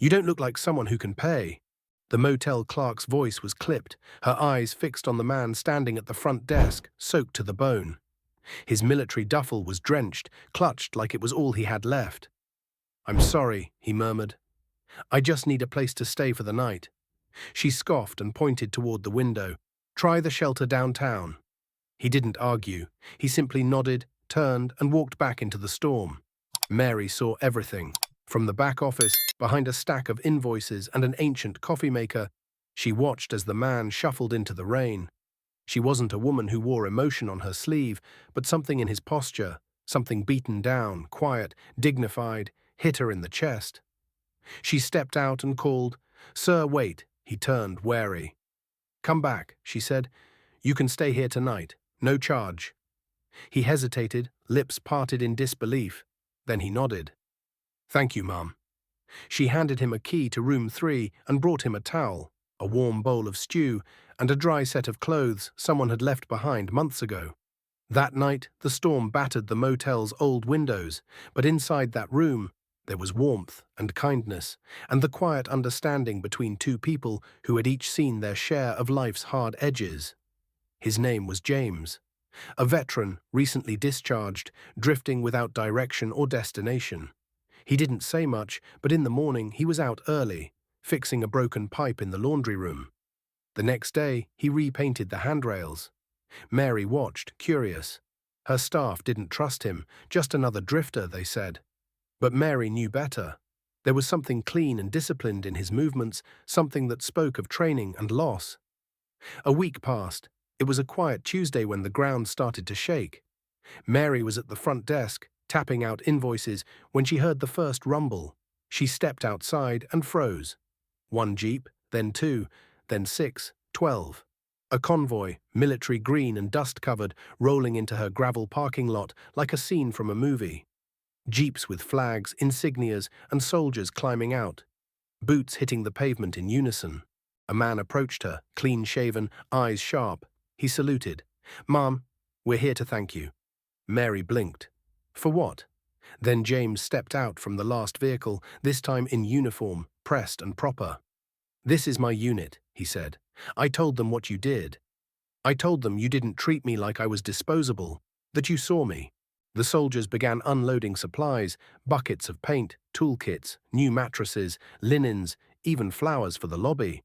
You don't look like someone who can pay. The motel clerk's voice was clipped, her eyes fixed on the man standing at the front desk, soaked to the bone. His military duffel was drenched, clutched like it was all he had left. "I'm sorry," he murmured. "I just need a place to stay for the night." She scoffed and pointed toward the window. "Try the shelter downtown." He didn't argue. He simply nodded, turned, and walked back into the storm. Mary saw everything. From the back office, behind a stack of invoices and an ancient coffee maker, she watched as the man shuffled into the rain. She wasn't a woman who wore emotion on her sleeve, but something in his posture, something beaten down, quiet, dignified, hit her in the chest. She stepped out and called, "Sir, wait." He turned, wary. "Come back," she said. "You can stay here tonight. No charge." He hesitated, lips parted in disbelief. Then he nodded. "Thank you, Mum." She handed him a key to room 3 and brought him a towel, a warm bowl of stew, and a dry set of clothes someone had left behind months ago. That night, the storm battered the motel's old windows, but inside that room, there was warmth and kindness, and the quiet understanding between two people who had each seen their share of life's hard edges. His name was James, a veteran recently discharged, drifting without direction or destination. He didn't say much, but in the morning he was out early, fixing a broken pipe in the laundry room. The next day, he repainted the handrails. Mary watched, curious. Her staff didn't trust him, just another drifter, they said. But Mary knew better. There was something clean and disciplined in his movements, something that spoke of training and loss. A week passed. It was a quiet Tuesday when the ground started to shake. Mary was at the front desk, tapping out invoices, when she heard the first rumble. She stepped outside and froze. One jeep, then 2, then 6, 12. A convoy, military green and dust-covered, rolling into her gravel parking lot like a scene from a movie. Jeeps with flags, insignias, and soldiers climbing out. Boots hitting the pavement in unison. A man approached her, clean-shaven, eyes sharp. He saluted. "Ma'am, we're here to thank you." Mary blinked. "For what?" Then James stepped out from the last vehicle, this time in uniform, pressed and proper. "This is my unit," he said. "I told them what you did. I told them you didn't treat me like I was disposable, that you saw me." The soldiers began unloading supplies, buckets of paint, toolkits, new mattresses, linens, even flowers for the lobby.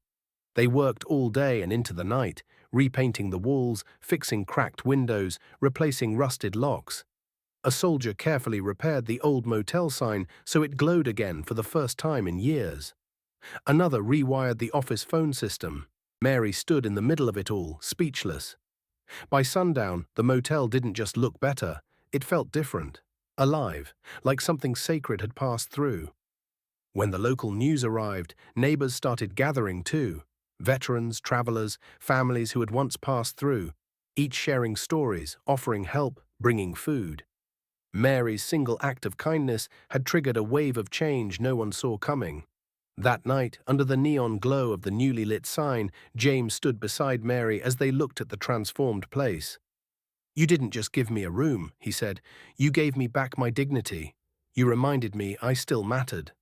They worked all day and into the night, repainting the walls, fixing cracked windows, replacing rusted locks. A soldier carefully repaired the old motel sign so it glowed again for the first time in years. Another rewired the office phone system. Mary stood in the middle of it all, speechless. By sundown, the motel didn't just look better, it felt different, alive, like something sacred had passed through. When the local news arrived, neighbors started gathering too. Veterans, travelers, families who had once passed through, each sharing stories, offering help, bringing food. Mary's single act of kindness had triggered a wave of change no one saw coming. That night, under the neon glow of the newly lit sign, James stood beside Mary as they looked at the transformed place. "You didn't just give me a room," he said. "You gave me back my dignity. You reminded me I still mattered."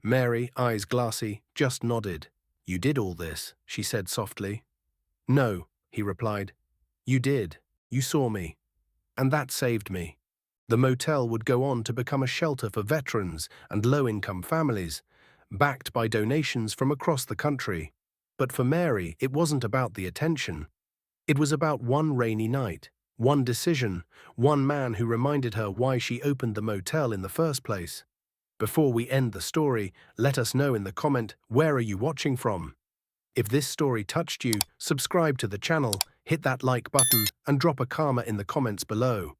Mary, eyes glassy, just nodded. "You did all this," she said softly. "No," he replied. "You did. You saw me. And that saved me." The motel would go on to become a shelter for veterans and low-income families, backed by donations from across the country. But for Mary, it wasn't about the attention. It was about one rainy night, one decision, one man who reminded her why she opened the motel in the first place. Before we end the story, let us know in the comment, where are you watching from? If this story touched you, subscribe to the channel, hit that like button, and drop a karma in the comments below.